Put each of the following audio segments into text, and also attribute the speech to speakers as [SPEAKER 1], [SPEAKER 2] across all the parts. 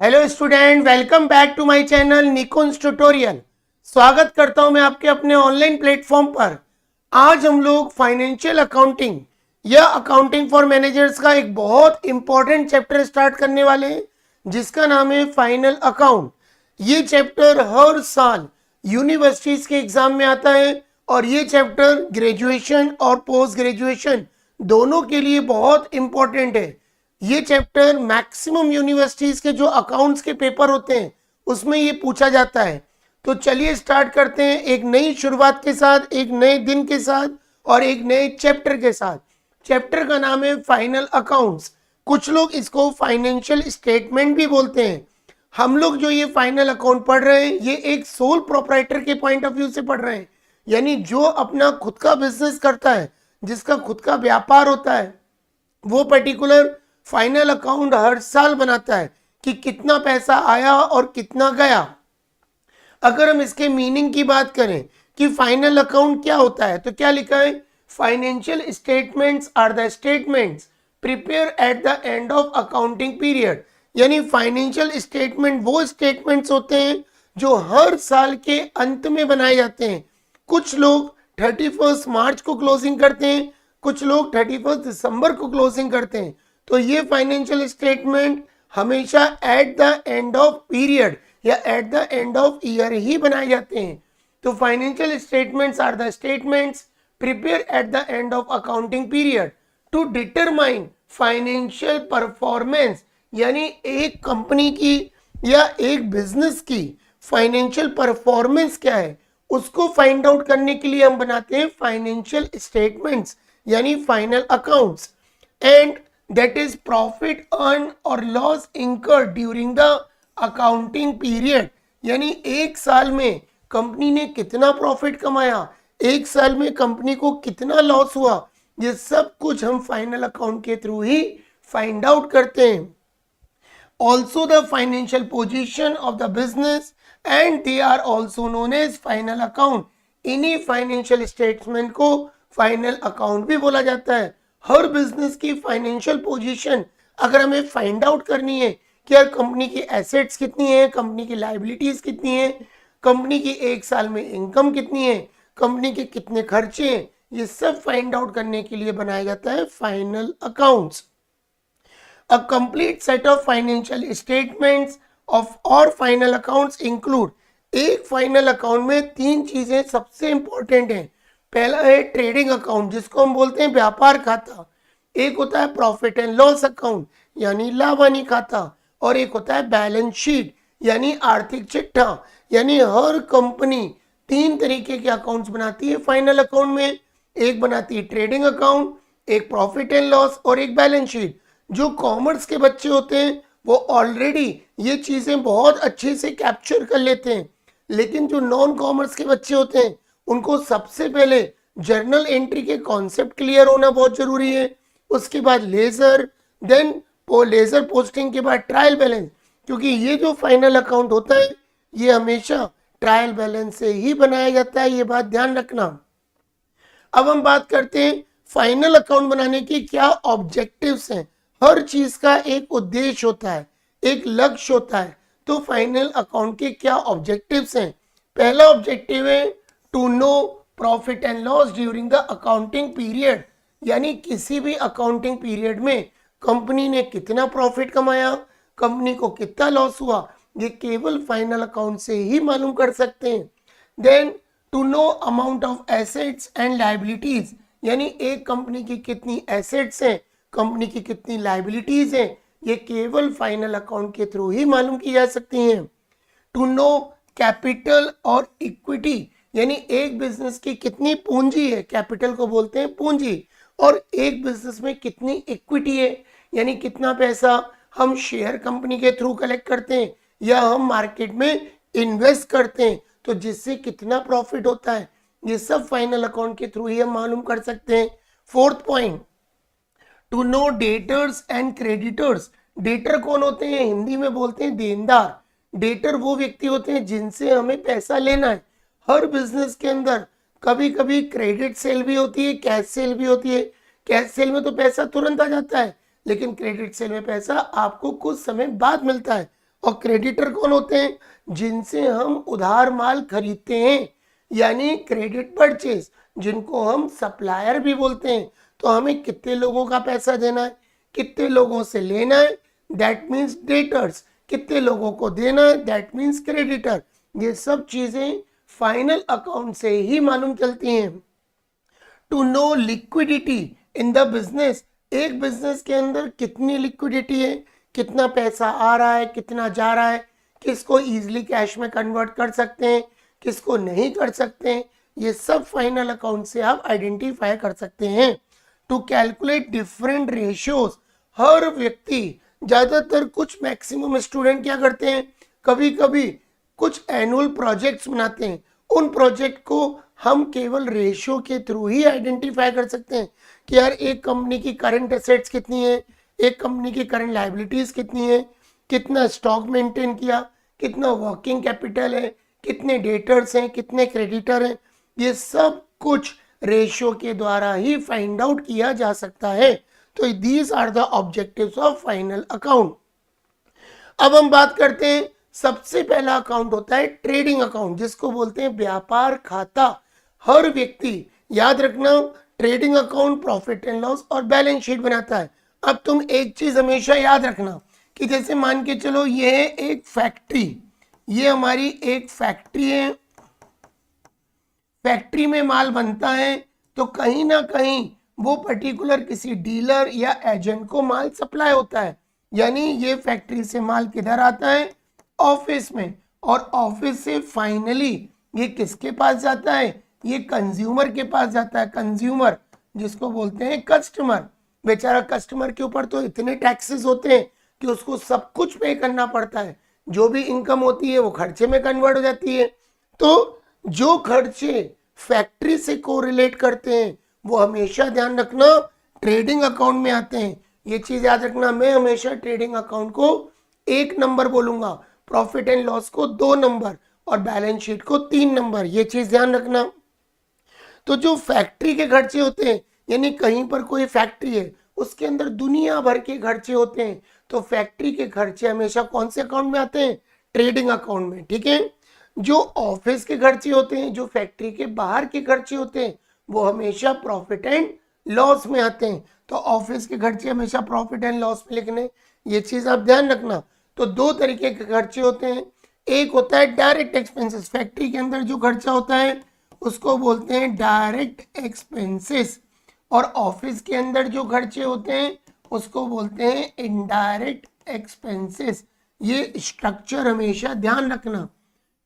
[SPEAKER 1] Hello student, welcome back to my channel Nikunj tutorial. स्वागत करता हूं मैं आपके अपने ऑनलाइन प्लेटफॉर्म पर। आज हम लोग फाइनेंशियल अकाउंटिंग या अकाउंटिंग फॉर मैनेजर्स का एक बहुत इंपॉर्टेंट चैप्टर स्टार्ट करने वाले हैं, जिसका नाम है फाइनल अकाउंट। ये चैप्टर हर साल यूनिवर्सिटीज के एग्जाम में आता है और ये चैप्टर ग्रेजुएशन और पोस्ट ग्रेजुएशन दोनों के लिए बहुत इंपॉर्टेंट है। ये चैप्टर मैक्सिमम यूनिवर्सिटीज के जो अकाउंट्स के पेपर होते हैं उसमें ये पूछा जाता है। तो चलिए स्टार्ट करते हैं एक नई शुरुआत के साथ, एक नए दिन के साथ और एक नए चैप्टर के साथ। चैप्टर का नाम है फाइनल अकाउंट्स। कुछ लोग इसको फाइनेंशियल स्टेटमेंट भी बोलते हैं। हम लोग जो ये फाइनल अकाउंट पढ़ रहे हैं ये एक सोल प्रोप्राइटर के पॉइंट ऑफ व्यू से पढ़ रहे हैं, यानी जो अपना खुद का बिजनेस करता है, जिसका खुद का व्यापार होता है, वो पर्टिकुलर फाइनल अकाउंट हर साल बनाता है कि कितना पैसा आया और कितना गया। अगर हम इसके मीनिंग की बात करें कि फाइनल अकाउंट क्या होता है, तो क्या लिखा है? Financial statements are the statements prepare at the end of accounting period. यानी फाइनेंशियल स्टेटमेंट वो स्टेटमेंट्स होते हैं जो हर साल के अंत में बनाए जाते हैं। कुछ लोग 31 मार्च को क्लोजिंग करते हैं, कुछ लोग 31 दिसंबर को क्लोजिंग करते हैं। तो ये फाइनेंशियल स्टेटमेंट हमेशा at the end of period या at the end of year ही बनाए जाते हैं। तो financial statements are the statements prepare at the end of accounting period to determine financial performance. यानी एक कंपनी की या एक बिजनेस की फाइनेंशियल परफॉर्मेंस क्या है उसको फाइंड आउट करने के लिए हम बनाते हैं फाइनेंशियल स्टेटमेंट्स यानी final accounts. And that is profit earned or loss incurred during the accounting period। यानी एक साल में कंपनी ने कितना प्रॉफिट कमाया, एक साल में कंपनी को कितना लॉस हुआ, ये सब कुछ हम फाइनल अकाउंट के थ्रू ही फाइंड आउट करते हैं। Also the financial position of the business and they are also known as final account. इन्हीं फाइनेंशियल स्टेटमेंट को फाइनल अकाउंट भी बोला जाता है। हर बिजनेस की फाइनेंशियल पोजीशन अगर हमें फाइंड आउट करनी है कि यार कंपनी की एसेट्स कितनी है, कंपनी की लायबिलिटीज कितनी है, कंपनी की एक साल में इनकम कितनी है, कंपनी के कितने खर्चे हैं, ये सब फाइंड आउट करने के लिए बनाया जाता है final accounts. A complete set of financial statements of और फाइनल अकाउंट्स इंक्लूड। एक फाइनल अकाउंट में तीन चीजें सबसे इंपॉर्टेंट हैं। पहला है ट्रेडिंग अकाउंट, जिसको हम बोलते हैं व्यापार खाता। एक होता है प्रॉफिट एंड लॉस अकाउंट यानी लाभ हानि खाता, और एक होता है बैलेंस शीट यानी आर्थिक चिट्ठा। यानी हर कंपनी तीन तरीके के अकाउंट्स बनाती है फाइनल अकाउंट में। एक बनाती है ट्रेडिंग अकाउंट, एक प्रॉफिट एंड लॉस और एक बैलेंस शीट। जो कॉमर्स के बच्चे होते हैं वो ऑलरेडी ये चीजें बहुत अच्छे से कैप्चर कर लेते हैं, लेकिन जो नॉन कॉमर्स के बच्चे होते हैं उनको सबसे पहले जर्नल एंट्री के कॉन्सेप्ट क्लियर होना बहुत जरूरी है। उसके बाद लेजर, देन लेजर पोस्टिंग के बाद ट्रायल बैलेंस, क्योंकि ये जो फाइनल अकाउंट होता है ये हमेशा ट्रायल बैलेंस से ही बनाया जाता है, ये बात ध्यान रखना। अब हम बात करते हैं फाइनल अकाउंट बनाने के क्या ऑब्जेक्टिव्स हैं। हर चीज का एक उद्देश्य होता है, एक लक्ष्य होता है। तो फाइनल अकाउंट के क्या ऑब्जेक्टिव्स हैं? पहला ऑब्जेक्टिव है to know profit and loss during the accounting period. यानी किसी भी अकाउंटिंग पीरियड में कंपनी ने कितना प्रॉफिट कमाया, कंपनी को कितना लॉस हुआ, ये केवल फाइनल अकाउंट से ही मालूम कर सकते हैं। Then to know amount of assets and liabilities. यानी एक कंपनी की कितनी एसेट्स हैं, कंपनी की कितनी लायबिलिटीज हैं, ये केवल फाइनल अकाउंट के थ्रू ही मालूम की जा सकती हैं। टू नो कैपिटल और इक्विटी, यानी एक बिजनेस की कितनी पूंजी है, कैपिटल को बोलते हैं पूंजी, और एक बिजनेस में कितनी इक्विटी है, यानी कितना पैसा हम शेयर कंपनी के थ्रू कलेक्ट करते हैं या हम मार्केट में इन्वेस्ट करते हैं, तो जिससे कितना प्रॉफिट होता है, ये सब फाइनल अकाउंट के थ्रू ही हम मालूम कर सकते हैं। Fourth point, to know debtors and creditors. Debtor कौन होते हैं? हिंदी में बोलते हैं देनदार। डेटर वो व्यक्ति होते हैं जिनसे हमें पैसा लेना है। हर बिजनेस के अंदर कभी कभी क्रेडिट सेल भी होती है, कैश सेल भी होती है। कैश सेल में तो पैसा तुरंत आ जाता है, लेकिन क्रेडिट सेल में पैसा आपको कुछ समय बाद मिलता है। और क्रेडिटर कौन होते हैं? जिनसे हम उधार माल खरीदते हैं, यानी क्रेडिट परचेज, जिनको हम सप्लायर भी बोलते हैं। तो हमें कितने लोगों का पैसा देना है, कितने लोगों से लेना है, दैट मीन्स डेटर्स, कितने लोगों को देना है, दैट मीन्स क्रेडिटर। ये सब चीजें फाइनल अकाउंट से ही मालूम चलती हैं। To know liquidity in the business, एक बिजनेस के अंदर कितनी लिक्विडिटी है, कितना पैसा आ रहा है, कितना जा रहा है, किसको इजीली कैश में कन्वर्ट कर सकते हैं, किसको नहीं कर सकते हैं, ये सब फाइनल अकाउंट से आप आइडेंटिफाई कर सकते हैं। टू कैलकुलेट डिफरेंट रेशियोज, हर व्यक्ति, ज्यादातर कुछ मैक्सिमम स्टूडेंट क्या करते हैं, कभी कभी कुछ एनुअल प्रोजेक्ट्स बनाते हैं, उन प्रोजेक्ट को हम केवल रेशियो के थ्रू ही आइडेंटिफाई कर सकते हैं कि यार एक कंपनी की करंट एसेट्स कितनी है, एक कंपनी की करंट लायबिलिटीज कितनी है, कितना स्टॉक मेंटेन किया, कितना वर्किंग कैपिटल है, कितने डेटर्स हैं, कितने क्रेडिटर हैं, ये सब कुछ रेशियो के द्वारा ही फाइंड आउट किया जा सकता है। तो these are the objectives of final account. अब हम बात करते हैं, सबसे पहला अकाउंट होता है ट्रेडिंग अकाउंट, जिसको बोलते हैं व्यापार खाता। हर व्यक्ति, याद रखना, trading account profit and loss और बैलेंस शीट बनाता है। अब तुम एक चीज हमेशा याद रखना कि जैसे मान के चलो ये है एक फैक्ट्री, ये हमारी एक फैक्ट्री है, फैक्ट्री में माल बनता है तो कहीं ना कहीं वो पर्टिकुलर किसी डीलर या एजेंट को माल सप्लाई होता है, यानी ये फैक्ट्री से माल किधर आता है, ऑफिस में, और ऑफिस से फाइनली ये किसके पास जाता है, ये कंज्यूमर के पास जाता है। कंज्यूमर जिसको बोलते हैं कस्टमर, बेचारा कस्टमर के ऊपर तो इतने टैक्सेस होते हैं कि उसको सब कुछ पे करना पड़ता है, जो भी इनकम होती है वो खर्चे में कन्वर्ट हो जाती है। तो जो खर्चे फैक्ट्री से कोरिलेट करते हैं वो हमेशा ध्यान रखना ट्रेडिंग अकाउंट में आते हैं। ये चीज याद रखना, मैं हमेशा ट्रेडिंग अकाउंट को 1 नंबर बोलूंगा, प्रॉफिट एंड लॉस को 2 नंबर और बैलेंस शीट को 3 नंबर, ये चीज ध्यान रखना। तो जो फैक्ट्री के खर्चे होते हैं, यानी कहीं पर कोई फैक्ट्री है उसके अंदर दुनिया भर के खर्चे होते हैं, तो फैक्ट्री के खर्चे हमेशा कौन से अकाउंट में आते हैं, ट्रेडिंग अकाउंट में, ठीक है। जो ऑफिस के खर्चे होते हैं, जो फैक्ट्री के बाहर के खर्चे होते हैं, वो हमेशा प्रॉफिट एंड लॉस में आते हैं। तो ऑफिस के खर्चे हमेशा प्रॉफिट एंड लॉस में लिखने, ये चीज आप ध्यान रखना। तो 2 तरीके के खर्चे होते हैं, एक होता है डायरेक्ट एक्सपेंसेस, फैक्ट्री के अंदर जो खर्चा होता है उसको बोलते हैं डायरेक्ट एक्सपेंसेस, और ऑफिस के अंदर जो खर्चे होते हैं उसको बोलते हैं इनडायरेक्ट एक्सपेंसेस। ये स्ट्रक्चर हमेशा ध्यान रखना,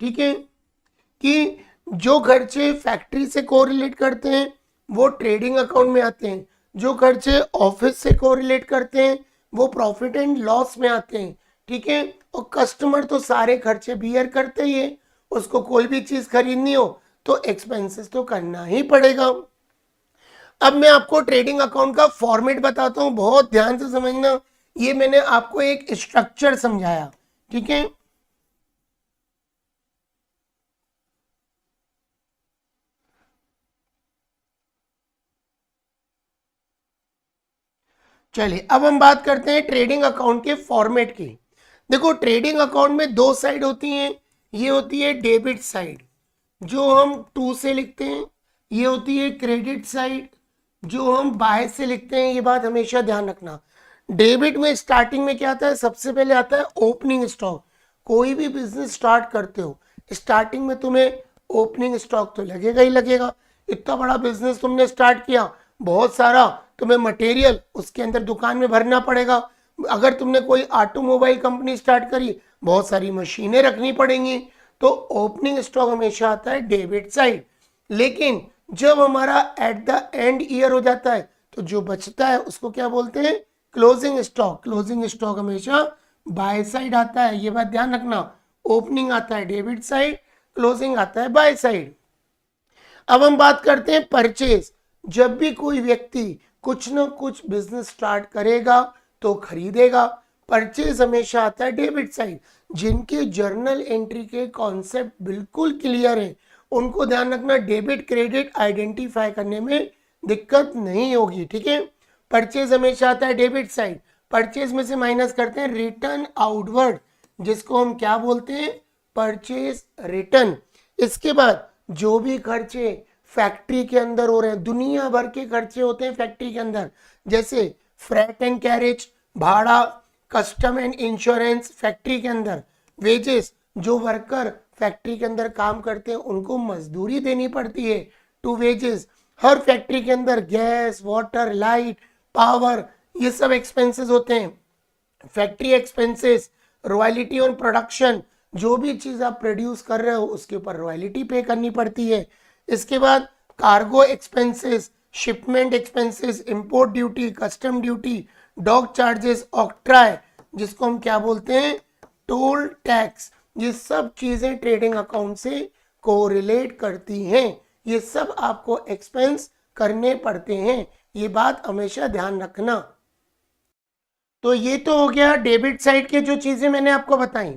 [SPEAKER 1] ठीक है, कि जो खर्चे फैक्ट्री से कोरिलेट करते हैं वो ट्रेडिंग अकाउंट में आते हैं, जो खर्चे ऑफिस से कोरिलेट करते हैं वो प्रॉफिट एंड लॉस में आते हैं, ठीक है। और कस्टमर तो सारे खर्चे बियर करते ही है, उसको कोई भी चीज खरीदनी हो तो एक्सपेंसेस तो करना ही पड़ेगा। अब मैं आपको ट्रेडिंग अकाउंट का फॉर्मेट बताता हूं, बहुत ध्यान से समझना, ये मैंने आपको एक स्ट्रक्चर समझाया, ठीक है। चलिए अब हम बात करते हैं ट्रेडिंग अकाउंट के फॉर्मेट की। देखो ट्रेडिंग अकाउंट में 2 साइड होती हैं, ये होती है डेबिट साइड जो हम 2 से लिखते हैं, ये होती है क्रेडिट साइड जो हम बाय से लिखते हैं। ये बात हमेशा ध्यान रखना। डेबिट में स्टार्टिंग में क्या आता है, सबसे पहले आता है ओपनिंग स्टॉक। कोई भी बिजनेस स्टार्ट करते हो स्टार्टिंग में तुम्हें ओपनिंग स्टॉक तो लगेगा ही लगेगा। इतना बड़ा बिजनेस तुमने स्टार्ट किया, बहुत सारा तुम्हें मटेरियल उसके अंदर दुकान में भरना पड़ेगा। अगर तुमने कोई ऑटोमोबाइल कंपनी स्टार्ट करी, बहुत सारी मशीनें रखनी पड़ेंगी। तो ओपनिंग स्टॉक हमेशा आता है डेबिट साइड। लेकिन जब हमारा एट द एंड ईयर हो जाता है तो जो बचता है उसको क्या बोलते हैं, क्लोजिंग स्टॉक। क्लोजिंग स्टॉक हमेशा बाय साइड आता है, ये बात ध्यान रखना। ओपनिंग आता है डेबिट साइड, क्लोजिंग आता है बाय साइड। अब हम बात करते हैं परचेज। जब भी कोई व्यक्ति कुछ ना कुछ बिजनेस स्टार्ट करेगा तो खरीदेगा, परचेज हमेशा आता है डेबिट साइड। जिनके जर्नल एंट्री के कॉन्सेप्ट बिल्कुल क्लियर है उनको ध्यान रखना, डेबिट क्रेडिट आइडेंटिफाई करने में दिक्कत नहीं होगी, ठीक है। परचेज हमेशा आता है डेबिट साइड। परचेज में से माइनस करते हैं रिटर्न आउटवर्ड। जिसको हम क्या बोलते हैं, परचेज रिटर्न। इसके बाद जो भी खर्चे फैक्ट्री के अंदर हो रहे हैं, दुनिया भर के खर्चे होते हैं फैक्ट्री के अंदर, जैसे फ्रेट एंड कैरेज, भाड़ा, कस्टम एंड इंश्योरेंस फैक्ट्री के अंदर, वेजेस, जो वर्कर फैक्ट्री के अंदर काम करते हैं उनको मजदूरी देनी पड़ती है, टू वेजेस। हर फैक्ट्री के अंदर गैस, वाटर, लाइट, पावर, ये सब एक्सपेंसेस होते हैं। Factory expenses, royalty on production, जो भी चीज आप प्रोड्यूस कर रहे हो उसके ऊपर रॉयल्टी पे करनी पड़ती है। इसके बाद cargo expenses, shipment expenses, import duty, custom duty, dock charges, octroi, जिसको हम क्या बोलते हैं, टोल टैक्स। ये सब चीजें ट्रेडिंग अकाउंट से कोरिलेट करती हैं। ये सब आपको एक्सपेंस करने पड़ते हैं, ये बात हमेशा ध्यान रखना। तो ये तो हो गया डेबिट साइड के जो चीजें मैंने आपको बताई।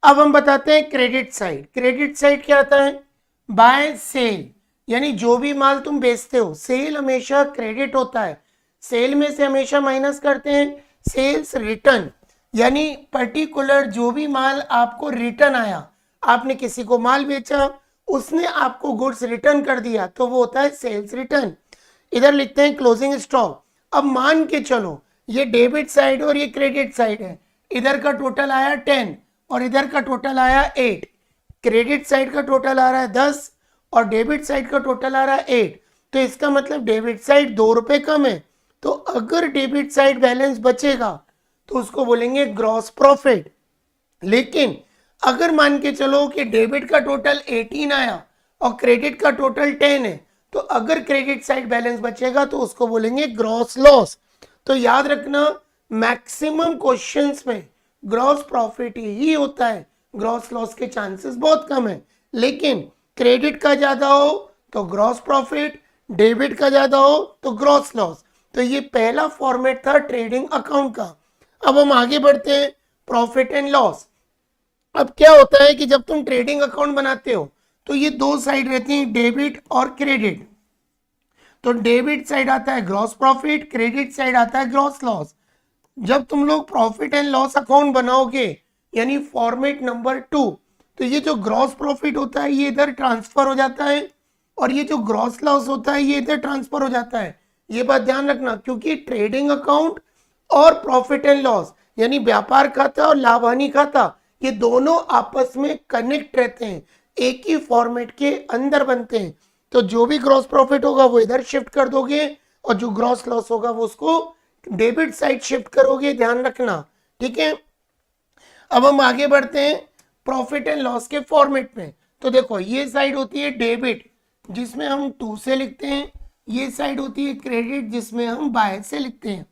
[SPEAKER 1] अब हम बताते हैं क्रेडिट साइड। क्रेडिट साइड क्या आता है, बाय सेल, यानी जो भी माल तुम बेचते हो, सेल हमेशा क्रेडिट होता है, सेल में से हमेशा माइनस करते हैं सेल्स रिटर्न, यानी पर्टिकुलर जो भी माल आपको रिटर्न आया, आपने किसी को माल बेचा, उसने आपको गुड्स रिटर्न कर दिया, तो वो होता है सेल्स रिटर्न। इधर लिखते हैं क्लोजिंग स्टॉक। अब मान के चलो ये डेबिट साइड और ये क्रेडिट साइड है, इधर का टोटल आया 10 और इधर का टोटल आया 8, क्रेडिट साइड का टोटल आ रहा है 10 और डेबिट साइड का टोटल आ रहा है 8, तो इसका मतलब डेबिट साइड 2 रुपए कम है। तो अगर डेबिट साइड बैलेंस बचेगा तो उसको बोलेंगे ग्रॉस प्रॉफिट। लेकिन अगर मान के चलो कि डेबिट का टोटल 18 आया और क्रेडिट का टोटल 10 है, तो अगर क्रेडिट साइड बैलेंस बचेगा तो उसको बोलेंगे ग्रॉस लॉस। तो याद रखना, मैक्सिमम क्वेश्चंस में ग्रॉस प्रॉफिट ही होता है, ग्रॉस लॉस के चांसेस बहुत कम है। लेकिन क्रेडिट का ज्यादा हो तो ग्रॉस प्रॉफिट, डेबिट का ज्यादा हो तो ग्रॉस लॉस। तो ये पहला फॉर्मेट था ट्रेडिंग अकाउंट का। अब हम आगे बढ़ते हैं, प्रॉफिट एंड लॉस। अब क्या होता है कि जब तुम ट्रेडिंग अकाउंट बनाते हो तो ये दो साइड रहती हैं, डेबिट और क्रेडिट। तो डेबिट साइड आता है ग्रॉस प्रॉफिट, क्रेडिट साइड आता है ग्रॉस लॉस। जब तुम लोग प्रॉफिट एंड लॉस अकाउंट बनाओगे, यानी फॉर्मेट नंबर 2, तो ये जो ग्रॉस प्रॉफिट होता है ये इधर ट्रांसफर हो जाता है और ये जो ग्रॉस लॉस होता है ये इधर ट्रांसफर हो जाता है। ये बात ध्यान रखना, क्योंकि ट्रेडिंग अकाउंट और प्रॉफिट एंड लॉस यानी व्यापार खाता और लाभ हानि खाता, ये दोनों आपस में कनेक्ट रहते हैं, एक ही फॉर्मेट के अंदर बनते हैं। तो जो भी ग्रॉस प्रॉफिट होगा वो इधर शिफ्ट कर दोगे और जो ग्रॉस लॉस होगा वो उसको डेबिट साइड शिफ्ट करोगे, ध्यान रखना, ठीक है। अब हम आगे बढ़ते हैं प्रॉफिट एंड लॉस के फॉर्मेट में। तो देखो ये साइड होती है डेबिट जिसमें हम 2 से लिखते हैं, ये साइड होती है क्रेडिट जिसमें हम बाय से लिखते हैं।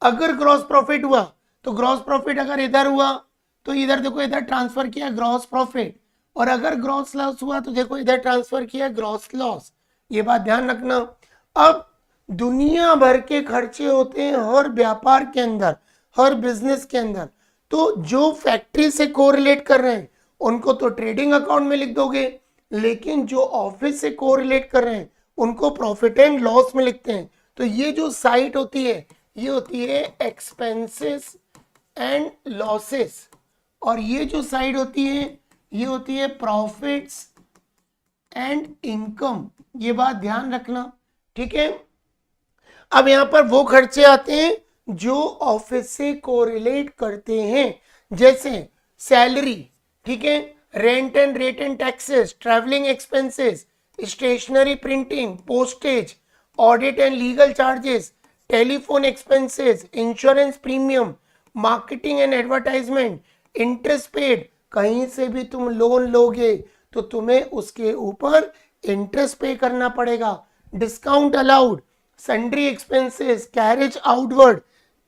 [SPEAKER 1] अगर ग्रॉस प्रॉफिट हुआ तो ग्रॉस प्रॉफिट अगर इधर हुआ तो इधर देखो इधर ट्रांसफर किया ग्रॉस प्रॉफिट, और अगर ग्रॉस लॉस हुआ तो देखो इधर ट्रांसफर किया ग्रॉस लॉस। ये बात ध्यान रखना। अब दुनिया भर के खर्चे होते हैं हर व्यापार के अंदर, हर बिजनेस के अंदर। तो जो फैक्ट्री से कोरिलेट कर रहे हैं उनको तो ट्रेडिंग अकाउंट में लिख दोगे, लेकिन जो ऑफिस से कोरिलेट कर रहे हैं उनको प्रॉफिट एंड लॉस में लिखते हैं। तो ये जो साइड होती है ये होती है एक्सपेंसेस एंड लॉसेस, और ये जो साइड होती है ये होती है प्रॉफिट्स एंड इनकम। ये बात ध्यान रखना, ठीक है। अब यहां पर वो खर्चे आते हैं जो ऑफिस से कोरिलेट करते हैं, जैसे सैलरी, ठीक है, rent and rate and taxes, travelling expenses, stationery printing, postage, audit and legal charges, telephone expenses, insurance premium, marketing and advertisement, interest paid. कहीं से भी तुम लोन लोगे तो तुम्हें उसके ऊपर इंटरेस्ट पे करना पड़ेगा। Discount allowed, sundry expenses, carriage outward,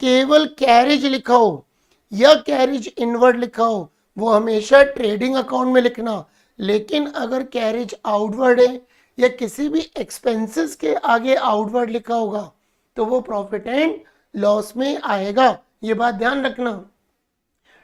[SPEAKER 1] केवल कैरेज लिखा हो या कैरेज इनवर्ड लिखा हो वो हमेशा ट्रेडिंग अकाउंट में लिखना। लेकिन अगर कैरेज आउटवर्ड है या किसी भी एक्सपेंसेस के आगे आउटवर्ड लिखा होगा तो वो प्रॉफिट एंड लॉस में आएगा। ये बात ध्यान रखना।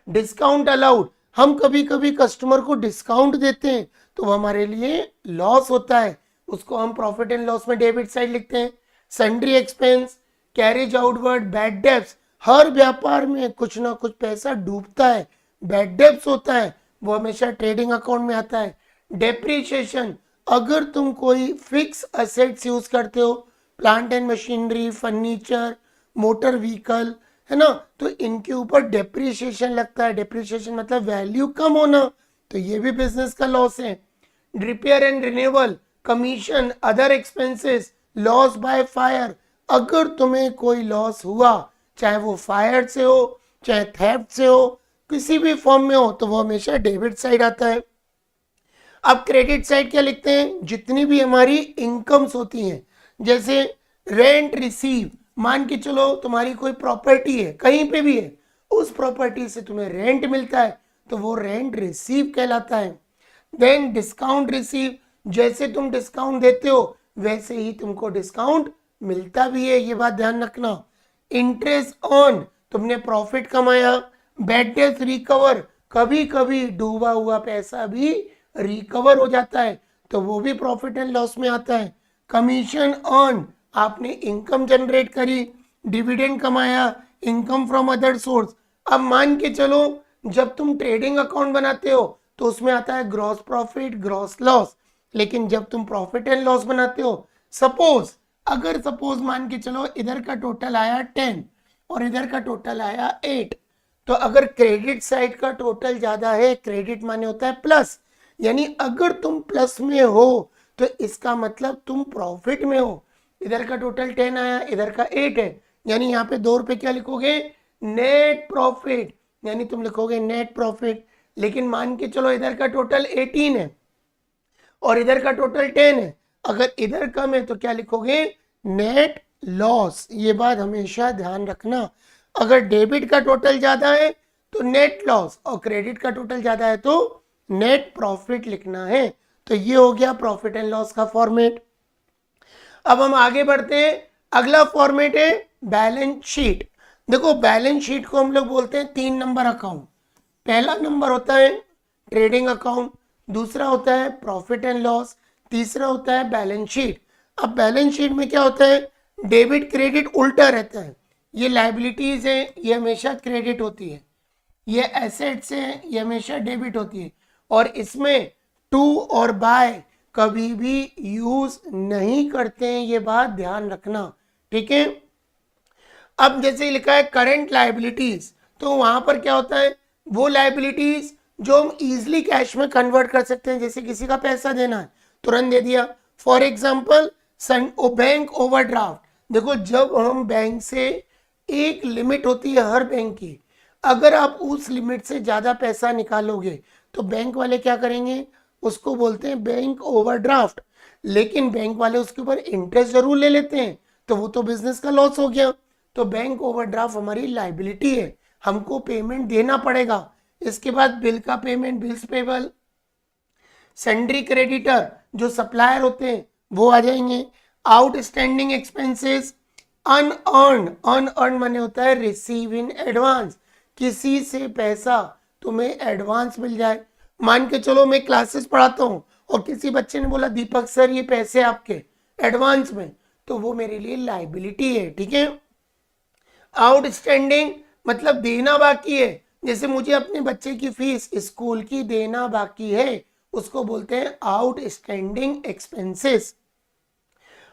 [SPEAKER 1] डिस्काउंट अलाउड, हम कभी कभी कस्टमर को डिस्काउंट देते हैं तो वो हमारे लिए लॉस होता है, उसको हम प्रॉफिट एंड लॉस में डेबिट साइड लिखते हैं। Sundry expense, carriage outward, bad debts, हर व्यापार में कुछ ना कुछ पैसा डूबता है, बैड डेब्ट्स होता है वो हमेशा ट्रेडिंग अकाउंट में आता है। डेप्रिसिएशन, अगर तुम कोई फिक्स असेट्स यूज करते हो, plant and machinery, furniture, motor vehicle, है ना, तो इनके ऊपर डेप्रिसिएशन लगता है। डेप्रिसिएशन मतलब वैल्यू कम होना, तो ये भी बिजनेस का लॉस है। Repair and renewal, commission, other expenses, loss by fire, अगर तुम्हें कोई लॉस हुआ, चाहे वो फायर से हो, चाहे थेफ्ट से हो, किसी भी फॉर्म में हो, तो वो हमेशा डेबिट साइड आता है। अब क्रेडिट साइड क्या लिखते हैं, जितनी भी हमारी इनकम्स होती हैं, जैसे रेंट रिसीव, मान के चलो तुम्हारी कोई प्रॉपर्टी है, कहीं पे भी है, उस प्रॉपर्टी से तुम्हें रेंट मिलता है, तो वो रेंट रिसीव कहलाता है। देन डिस्काउंट रिसीव, जैसे तुम डिस्काउंट देते हो वैसे ही तुमको डिस्काउंट मिलता भी है, ये बात ध्यान रखना। इंटरेस्ट ऑन, तुमने प्रॉफिट कमाया। बैड डेट रिकवर, कभी कभी डूबा हुआ पैसा भी रिकवर हो जाता है, तो वो भी प्रॉफिट एंड लॉस में आता है। कमीशन ऑन, आपने इनकम जनरेट करी, डिविडेंड कमाया, इनकम फ्रॉम अदर सोर्स। अब मान के चलो जब तुम ट्रेडिंग अकाउंट बनाते हो तो उसमें आता है ग्रॉस प्रॉफिट, ग्रॉस लॉस, लेकिन जब तुम प्रॉफिट एंड लॉस बनाते हो, सपोज मान के चलो इधर का टोटल आया 10 और इधर का टोटल आया 8, तो अगर क्रेडिट साइड का टोटल ज्यादा है, क्रेडिट माने होता है प्लस, यानी अगर तुम प्लस में हो तो इसका मतलब तुम प्रॉफिट में हो। इधर का टोटल 10 आया, इधर का 8 है, यानी यहाँ पे 2 रुपए क्या लिखोगे, नेट प्रॉफिट, यानी तुम लिखोगे नेट प्रॉफिट। लेकिन मान के चलो इधर का टोटल 18 है और इधर का टोटल 10 है, अगर इधर कम है तो क्या लिखोगे, नेट लॉस। ये बात हमेशा ध्यान रखना, अगर डेबिट का टोटल ज्यादा है तो नेट लॉस और क्रेडिट का टोटल ज्यादा है तो नेट प्रॉफिट लिखना है। तो ये हो गया प्रॉफिट एंड लॉस का फॉर्मेट। अब हम आगे बढ़ते हैं, अगला फॉर्मेट है बैलेंस शीट। देखो बैलेंस शीट को हम लोग बोलते हैं 3 नंबर अकाउंट। पहला नंबर होता है ट्रेडिंग अकाउंट, दूसरा होता है प्रॉफिट एंड लॉस, तीसरा होता है बैलेंस शीट। अब बैलेंस शीट में क्या होता है, डेबिट क्रेडिट उल्टा रहता है, ये लाइबिलिटीज है ये हमेशा क्रेडिट होती है, ये एसेट्स है ये हमेशा डेबिट होती है, और इसमें टू और बाय कभी भी यूज नहीं करते हैं, ये बात ध्यान रखना, ठीक है। अब जैसे लिखा है करंट लाइबिलिटीज, तो वहां पर क्या होता है, वो लाइबिलिटीज जो हम इजिली कैश में कन्वर्ट कर सकते हैं, जैसे किसी का पैसा देना है तुरंत दे दिया। फॉर एग्जाम्पल बैंक ओवरड्राफ्ट, देखो जब हम बैंक से, एक लिमिट होती है हर बैंक की, अगर आप उस लिमिट से ज्यादा पैसा निकालोगे तो बैंक वाले क्या करेंगे, उसको बोलते हैं बैंक ओवरड्राफ्ट, लेकिन बैंक वाले उसके ऊपर इंटरेस्ट जरूर ले लेते हैं, तो वो तो बिजनेस का लॉस हो गया। तो बैंक ओवरड्राफ्ट हमारी लाइबिलिटी है, हमको पेमेंट देना पड़ेगा। इसके बाद बिल का payment, bills payable, sundry creditor जो सप्लायर होते हैं वो आ जाएंगे। आउटस्टैंडिंग एक्सपेंसेस, अनअर्न माने होता है रिसीव इन एडवांस, किसी से पैसा तुम्हें एडवांस मिल जाए। मान के चलो मैं क्लासेस पढ़ाता हूँ और किसी बच्चे ने बोला दीपक सर ये पैसे आपके एडवांस में, तो वो मेरे लिए लाइबिलिटी है, ठीक है। आउटस्टैंडिंग मतलब देना बाकी है, जैसे मुझे अपने बच्चे की फीस स्कूल की देना बाकी है, उसको बोलते हैं आउटस्टैंडिंग एक्सपेंसेस।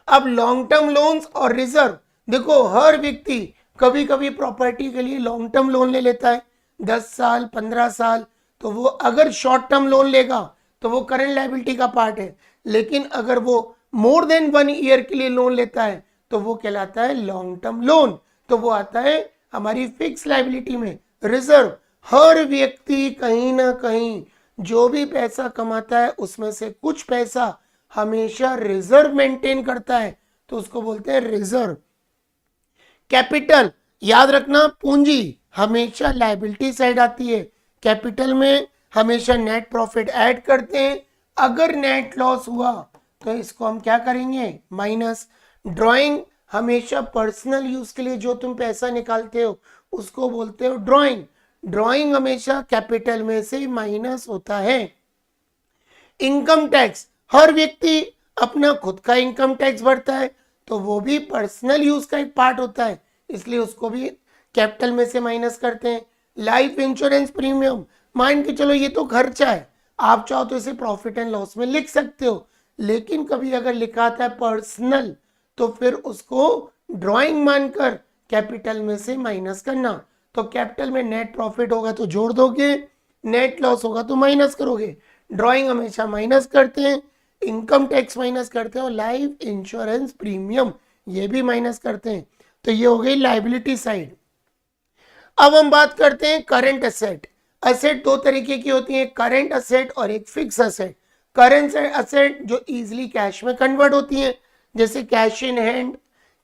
[SPEAKER 1] अब लॉन्ग टर्म लोन्स और रिजर्व, देखो हर व्यक्ति कभी कभी प्रॉपर्टी के लिए लॉन्ग टर्म लोन ले लेता है, 10 साल 15 साल, तो वो अगर शॉर्ट टर्म लोन लेगा तो वो करंट लायबिलिटी का पार्ट है, लेकिन अगर वो मोर देन 1 ईयर के लिए लोन लेता है तो वो कहलाता है लॉन्ग टर्म लोन, तो वो आता है हमारी फिक्स लायबिलिटी में। रिजर्व, हर व्यक्ति कहीं ना कहीं जो भी पैसा कमाता है उसमें से कुछ पैसा हमेशा रिजर्व मेंटेन करता है, तो उसको बोलते हैं रिजर्व। कैपिटल, याद रखना पूंजी हमेशा लायबिलिटी साइड आती है, कैपिटल में हमेशा नेट प्रॉफिट ऐड करते हैं, अगर नेट लॉस हुआ तो इसको हम क्या करेंगे, माइनस। ड्राइंग, हमेशा पर्सनल यूज के लिए जो तुम पैसा निकालते हो उसको बोलते हो ड्राइंग, ड्राइंग हमेशा कैपिटल में से माइनस होता है। इनकम टैक्स, हर व्यक्ति अपना खुद का इनकम टैक्स भरता है, तो वो भी पर्सनल यूज का एक पार्ट होता है, इसलिए उसको भी कैपिटल में से माइनस करते हैं। लाइफ इंश्योरेंस प्रीमियम, मान के चलो ये तो खर्चा है, आप चाहो तो इसे प्रॉफिट एंड लॉस में लिख सकते हो, लेकिन कभी अगर लिखा आता है पर्सनल तो फिर उसको ड्राइंग मानकर कैपिटल में से माइनस करना। तो कैपिटल में नेट प्रॉफिट होगा तो जोड़ दोगे, नेट लॉस होगा तो माइनस करोगे। ड्राइंग हमेशा माइनस करते हैं, इनकम टैक्स माइनस करते हैं और लाइफ इंश्योरेंस प्रीमियम ये भी माइनस करते हैं। तो ये हो गई लाइबिलिटी साइड। अब हम बात करते हैं करंट असेट। असेट दो तरीके की होती है, करंट असेट और एक फिक्स असेट। करंट असेट जो इजीली कैश में कन्वर्ट होती है, जैसे cash in hand,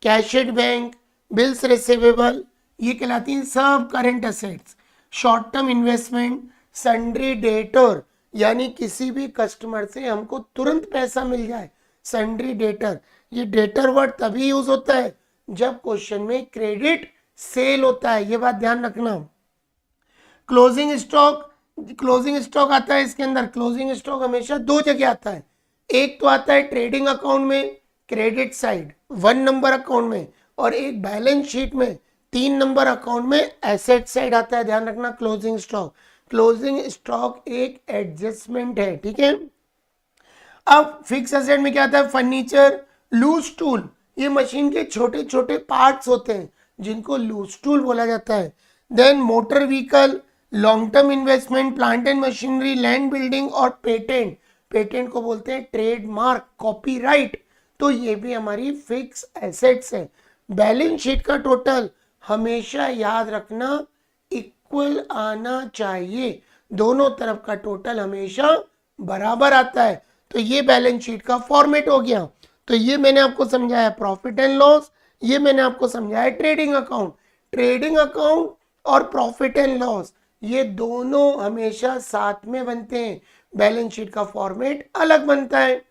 [SPEAKER 1] cash at bank, bills receivable, ये कहलाती हैं सब current assets. Short term investment, sundry debtor, यानी किसी भी कस्टमर से हमको तुरंत पैसा मिल जाए, सन्ड्री डेटर। ये डेटर वर्ड तभी यूज होता है जब क्वेश्चन में क्रेडिट सेल होता है, ये बात ध्यान रखना। क्लोजिंग स्टॉक, क्लोजिंग स्टॉक आता है इसके अंदर। क्लोजिंग स्टॉक हमेशा दो जगह आता है, एक तो आता है ट्रेडिंग अकाउंट में क्रेडिट साइड 1 नंबर अकाउंट में, और एक बैलेंस शीट में 3 नंबर अकाउंट में एसेट साइड आता है। ध्यान रखना क्लोजिंग स्टॉक। क्लोजिंग स्टॉक एक एडजस्टमेंट है, ठीक है। अब फिक्स एसेट में क्या आता है, फर्नीचर, लूज टूल, ये मशीन के छोटे छोटे पार्ट्स होते हैं जिनको लूज टूल बोला जाता है। Then motor vehicle, long term investment, plant and machinery, land building और पेटेंट। पेटेंट को बोलते हैं ट्रेडमार्क, कॉपीराइट, तो ये भी हमारी फिक्स एसेट्स है। बैलेंस शीट का टोटल हमेशा याद रखना इक्वल आना चाहिए, दोनों तरफ का टोटल हमेशा बराबर आता है। तो ये बैलेंस शीट का फॉर्मेट हो गया। तो ये मैंने आपको समझाया प्रॉफिट एंड लॉस, ये मैंने आपको समझाया ट्रेडिंग अकाउंट। ट्रेडिंग अकाउंट और प्रॉफिट एंड लॉस ये दोनों हमेशा साथ में बनते हैं, बैलेंस शीट का फॉर्मेट अलग बनता है।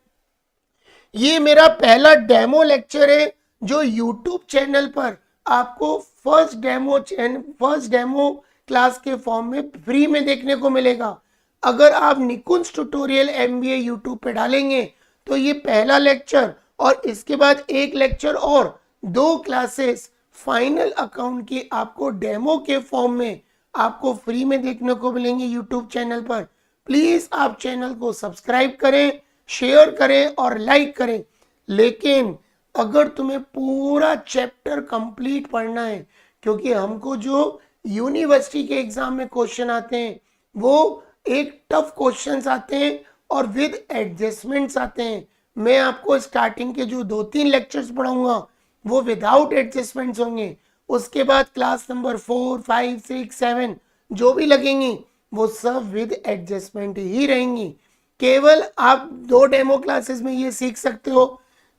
[SPEAKER 1] ये मेरा पहला डेमो लेक्चर है जो YouTube चैनल पर आपको फर्स्ट डेमो क्लास के फॉर्म में फ्री में देखने को मिलेगा। अगर आप निकुंज ट्यूटोरियल MBA YouTube पे डालेंगे तो ये पहला लेक्चर और इसके बाद एक लेक्चर और 2 क्लासेस फाइनल अकाउंट की आपको डेमो के फॉर्म में आपको फ्री में देखने को मिलेंगे YouTube चैनल पर। प्लीज आप चैनल को सब्सक्राइब करें, शेयर करें और लाइक करें। लेकिन अगर तुम्हें पूरा चैप्टर कंप्लीट पढ़ना है, क्योंकि हमको जो यूनिवर्सिटी के एग्जाम में क्वेश्चन आते हैं वो एक टफ क्वेश्चंस आते हैं और विद एडजस्टमेंट्स आते हैं। मैं आपको स्टार्टिंग के जो 2-3 लेक्चर्स पढ़ाऊंगा वो विदाउट एडजस्टमेंट्स होंगे, उसके बाद क्लास नंबर 4, 5, 6, 7 जो भी लगेंगी वो सब विद एडजस्टमेंट ही रहेंगी। केवल आप 2 डेमो क्लासेस में ये सीख सकते हो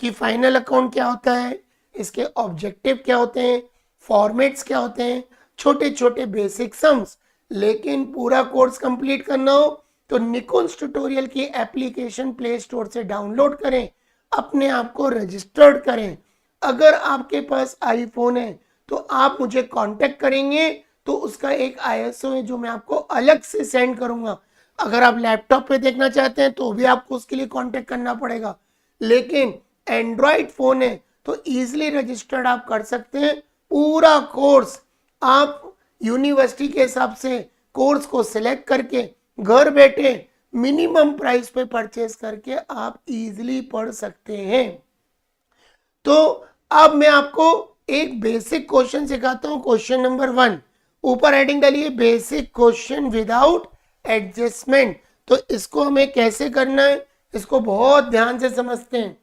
[SPEAKER 1] कि फाइनल अकाउंट क्या होता है, इसके ऑब्जेक्टिव क्या होते हैं, फॉर्मेट्स क्या होते हैं, छोटे छोटे बेसिक सम्स। लेकिन पूरा कोर्स कंप्लीट करना हो तो निकुंज ट्यूटोरियल की एप्लीकेशन प्ले स्टोर से डाउनलोड करें, अपने आप को रजिस्टर्ड करें। अगर आपके पास आईफोन है तो आप मुझे कांटेक्ट करेंगे तो उसका एक ISO है जो मैं आपको अलग से सेंड करूंगा। अगर आप लैपटॉप पे देखना चाहते हैं तो भी आपको उसके लिए कांटेक्ट करना पड़ेगा। लेकिन एंड्रॉइड फोन है तो इजीली रजिस्टर्ड आप कर सकते हैं। पूरा कोर्स आप यूनिवर्सिटी के हिसाब से कोर्स को सिलेक्ट करके घर बैठे मिनिमम प्राइस पे परचेस करके आप इजीली पढ़ सकते हैं। तो अब मैं आपको एक बेसिक क्वेश्चन सिखाता हूं। क्वेश्चन नंबर 1, ऊपर हेडिंग डालिए बेसिक क्वेश्चन विदाउट एडजस्टमेंट। तो इसको हमें कैसे करना है, इसको बहुत ध्यान से समझते हैं।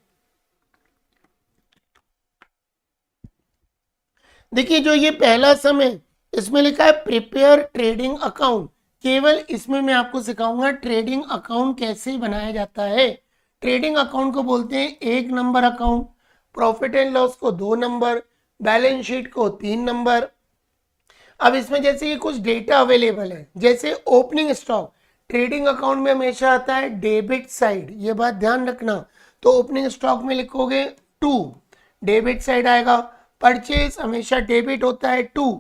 [SPEAKER 1] देखिए जो ये पहला सम है इसमें लिखा है प्रिपेयर ट्रेडिंग अकाउंट। केवल इसमें मैं आपको सिखाऊंगा ट्रेडिंग अकाउंट कैसे बनाया जाता है। ट्रेडिंग अकाउंट को बोलते हैं 1 number account, profit and loss को 2 नंबर, बैलेंस शीट को 3 नंबर। अब इसमें जैसे ये कुछ डेटा अवेलेबल है, जैसे ओपनिंग स्टॉक ट्रेडिंग अकाउंट में हमेशा आता है डेबिट साइड, ये बात ध्यान रखना। तो ओपनिंग स्टॉक में लिखोगे 2, डेबिट साइड आएगा। परचेज हमेशा डेबिट होता है 2,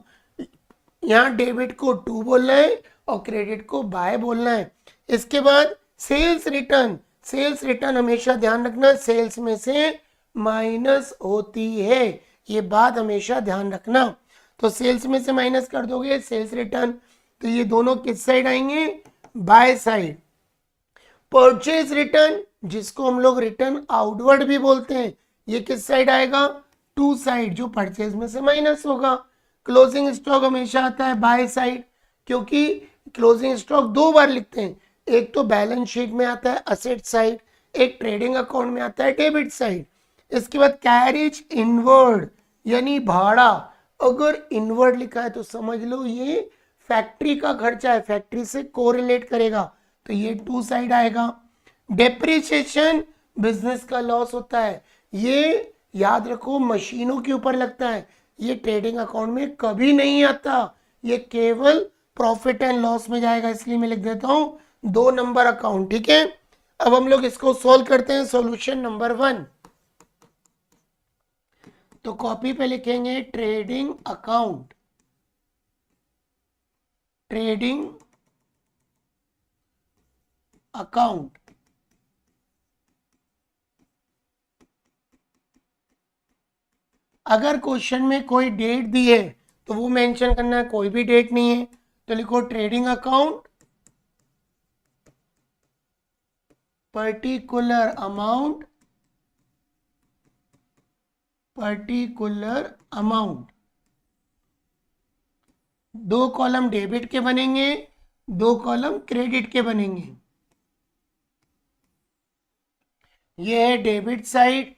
[SPEAKER 1] यहाँ डेबिट को 2 बोलना है और क्रेडिट को बाय बोलना है। इसके बाद सेल्स रिटर्न, सेल्स रिटर्न हमेशा ध्यान रखना सेल्स में से माइनस होती है, ये बात हमेशा ध्यान रखना। तो सेल्स में से माइनस कर दोगे सेल्स रिटर्न, तो ये दोनों किस साइड आएंगे, बाय साइड। परचेज रिटर्न, जिसको हम लोग रिटर्न आउटवर्ड भी बोलते हैं, ये किस साइड आएगा? टू साइड, जो परचेज में से माइनस होगा। क्लोजिंग स्टॉक हमेशा आता है बाय साइड, क्योंकि क्लोजिंग स्टॉक दो बार लिखते हैं, एक तो बैलेंस शीट में आता है असेट साइड, एक ट्रेडिंग अकाउंट में आता है डेबिट साइड। इसके बाद कैरेज इनवर्ड यानी भाड़ा, अगर इनवर्ड लिखा है तो समझ लो ये फैक्ट्री का खर्चा है, फैक्ट्री से कोरिलेट करेगा, तो ये टू साइड आएगा। डेप्रिसिएशन बिजनेस का लॉस होता है, ये याद रखो मशीनों के ऊपर लगता है, ये ट्रेडिंग अकाउंट में कभी नहीं आता, ये केवल प्रॉफिट एंड लॉस में जाएगा, इसलिए मैं लिख देता हूं 2 नंबर अकाउंट। ठीक है, अब हम लोग इसको सॉल्व करते हैं। सॉल्यूशन नंबर 1, तो कॉपी पे लिखेंगे ट्रेडिंग अकाउंट, ट्रेडिंग अकाउंट। अगर क्वेश्चन में कोई डेट दी है तो वो मेंशन करना है, कोई भी डेट नहीं है तो लिखो trading account particular amount, particular amount. 2 column debit के बनेंगे, 2 कॉलम क्रेडिट के बनेंगे। ये है डेबिट साइड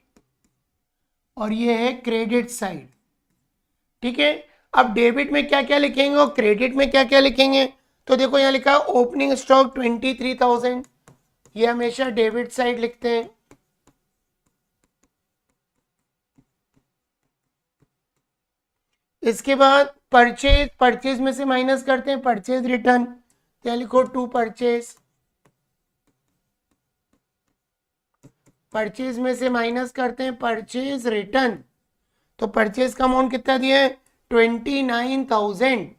[SPEAKER 1] और ये है क्रेडिट साइड। ठीक है, अब डेबिट में क्या क्या लिखेंगे और क्रेडिट में क्या क्या लिखेंगे? तो देखो यहाँ लिखा है ओपनिंग स्टॉक 23,000, ये हमेशा डेबिट साइड लिखते हैं। इसके बाद परचेज, परचेज में से माइनस करते हैं परचेज रिटर्न, तो यहाँ लिखो टू परचेज, परचेज में से माइनस करते हैं परचेज रिटर्न, तो परचेज का अमाउंट कितना दिया है? 29,000,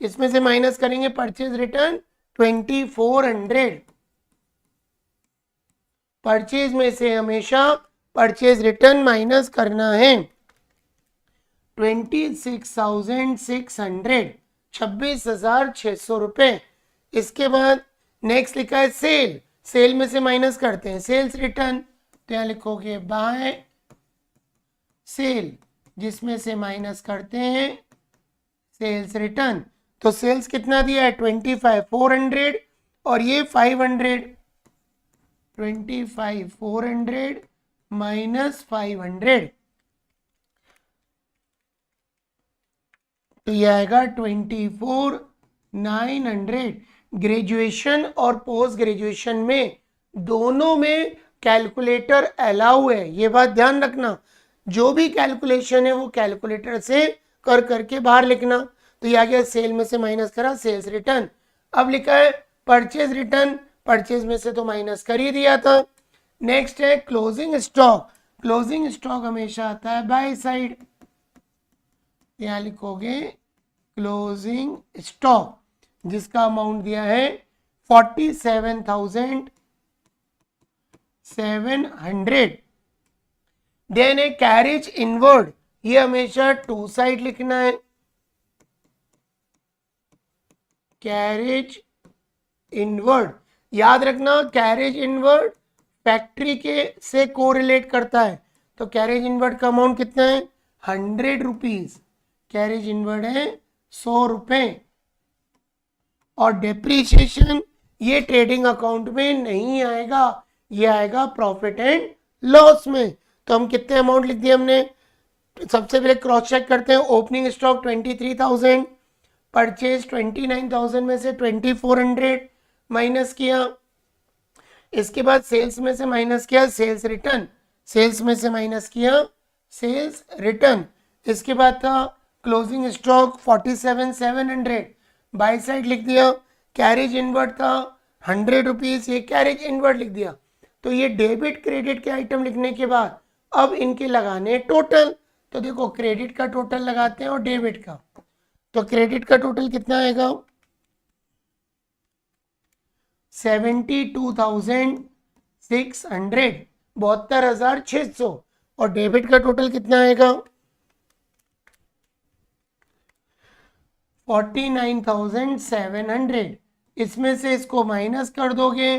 [SPEAKER 1] इसमें से माइनस करेंगे परचेज रिटर्न 2400। परचेज में से हमेशा परचेज रिटर्न माइनस करना है 26,600, 26,600 रुपए। इसके बाद नेक्स्ट लिखा है सेल, सेल में से माइनस करते हैं सेल्स रिटर्न, तो यहाँ लिखोगे बाय सेल, जिसमें से माइनस करते हैं सेल्स रिटर्न। तो सेल्स कितना दिया है? 25,400 और ये 500, 25,400 माइनस 500, तो ये आएगा 24,900। ग्रेजुएशन और पोस्ट ग्रेजुएशन में दोनों में कैलकुलेटर अलाउ है, ये बात ध्यान रखना। जो भी कैलकुलेशन है वो कैलकुलेटर से कर करके बाहर लिखना। तो ये आ गया सेल में से माइनस करा सेल्स रिटर्न। अब लिखा है परचेज रिटर्न, परचेज में से तो माइनस कर ही दिया था। नेक्स्ट है क्लोजिंग स्टॉक, क्लोजिंग स्टॉक हमेशा आता है बाय साइड, यहाँ लिखोगे क्लोजिंग स्टॉक, जिसका अमाउंट दिया है 47,700। देन ए कैरेज इनवर्ड, ये हमेशा टू साइड लिखना है, कैरेज इनवर्ड। याद रखना कैरेज इनवर्ड फैक्ट्री के से कोरिलेट करता है, तो कैरेज इनवर्ड का अमाउंट कितना है? 100 रुपीज, कैरेज इनवर्ड है 100 रुपए। और डेप्रीशिएशन ये ट्रेडिंग अकाउंट में नहीं आएगा, ये आएगा प्रॉफिट एंड लॉस में। तो हम कितने अमाउंट लिख दिए हमने? सबसे पहले क्रॉस चेक करते हैं। ओपनिंग स्टॉक 23,000, परचेज 29,000 में से 2400 माइनस किया। इसके बाद सेल्स में से माइनस किया सेल्स रिटर्न, सेल्स में से माइनस किया सेल्स रिटर्न। इसके बाद था क्लोजिंग स्टॉक 47,700, बाय साइड लिख दिया। कैरेज इनवर्ड था 100 रुपीज, ये कैरेज इनवर्ड लिख दिया। तो ये डेबिट क्रेडिट के आइटम लिखने के बाद अब इनके लगाने टोटल। तो देखो क्रेडिट का टोटल लगाते हैं और डेबिट का, तो क्रेडिट का टोटल कितना आएगा? 72,600, 72,600। और डेबिट का टोटल कितना आएगा? 49,700, इसमें से इसको माइनस कर दोगे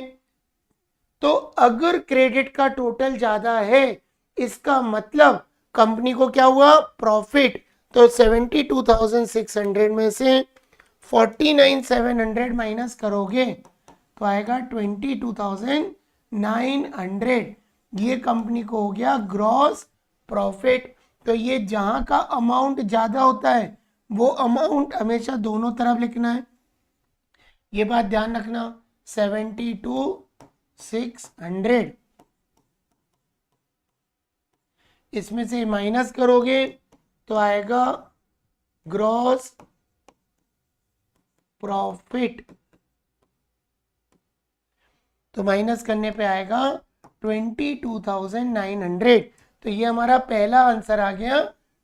[SPEAKER 1] तो अगर क्रेडिट का टोटल ज्यादा है इसका मतलब कंपनी को क्या हुआ, प्रॉफिट। तो 72,600 में से 49,700 माइनस करोगे तो आएगा 22,900। ये कंपनी को हो गया ग्रॉस प्रॉफिट। तो ये जहां का अमाउंट ज्यादा होता है वो अमाउंट हमेशा दोनों तरफ लिखना है, ये बात ध्यान रखना। 72,600 इसमें से माइनस करोगे तो आएगा ग्रॉस प्रॉफिट। तो माइनस करने पे आएगा 22,900। तो ये हमारा पहला आंसर आ गया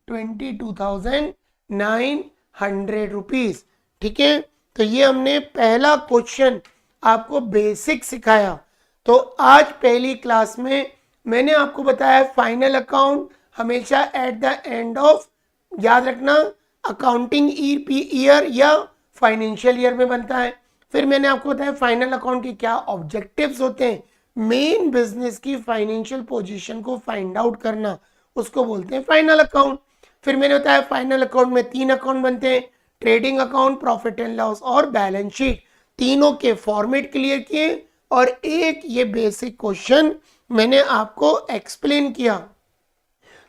[SPEAKER 1] 22,900 रुपीज। ठीक है, तो ये हमने पहला क्वेश्चन आपको बेसिक सिखाया। तो आज पहली क्लास में मैंने आपको बताया फाइनल अकाउंट हमेशा एट द एंड ऑफ, याद रखना, अकाउंटिंग ईयर या फाइनेंशियल ईयर में बनता है। फिर मैंने आपको बताया फाइनल अकाउंट के क्या ऑब्जेक्टिव्स होते हैं, मेन बिजनेस की फाइनेंशियल पोजीशन को फाइंड आउट करना, उसको बोलते हैं फाइनल अकाउंट। फिर मैंने बताया फाइनल अकाउंट में 3 अकाउंट बनते हैं, trading account, profit and loss और बैलेंस शीट। तीनों के फॉर्मेट क्लियर किए और एक ये बेसिक क्वेश्चन मैंने आपको एक्सप्लेन किया।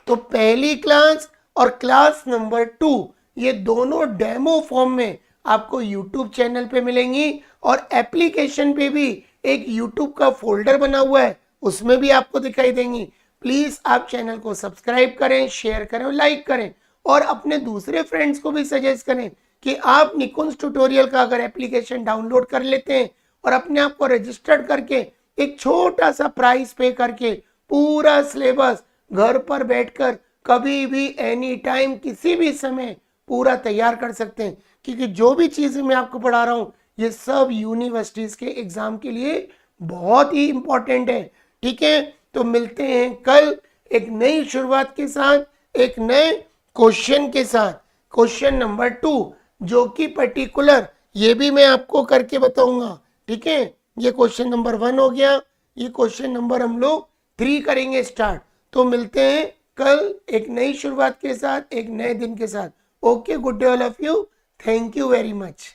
[SPEAKER 1] तो पहली क्लास और क्लास नंबर 2 ये दोनों डेमो फॉर्म में आपको YouTube चैनल पे मिलेंगी और एप्लीकेशन पे भी एक YouTube का फोल्डर बना हुआ है उसमें भी आपको दिखाई देंगी। प्लीज आप चैनल को सब्सक्राइब करें, शेयर करें और लाइक करें और अपने दूसरे फ्रेंड्स को भी सजेस्ट करें कि आप निकुंज ट्यूटोरियल का अगर एप्लीकेशन डाउनलोड कर लेते हैं और अपने आप को रजिस्टर्ड करके एक छोटा सा प्राइस पे करके पूरा सिलेबस घर पर बैठकर कभी भी एनी टाइम किसी भी समय पूरा तैयार कर सकते हैं, क्योंकि जो भी चीजें मैं आपको पढ़ा रहा हूं ये सब यूनिवर्सिटीज के एग्जाम के लिए बहुत ही इंपॉर्टेंट है। ठीक है, तो मिलते हैं कल एक नई शुरुआत के साथ, एक नए क्वेश्चन के साथ। क्वेश्चन नंबर 2 जो कि पर्टिकुलर ये भी मैं आपको करके बताऊंगा। ठीक है, ये क्वेश्चन नंबर 1 हो गया, ये क्वेश्चन नंबर हम लोग 3 करेंगे स्टार्ट। तो मिलते हैं कल एक नई शुरुआत के साथ, एक नए दिन के साथ। Okay, good day all of you, thank you very much.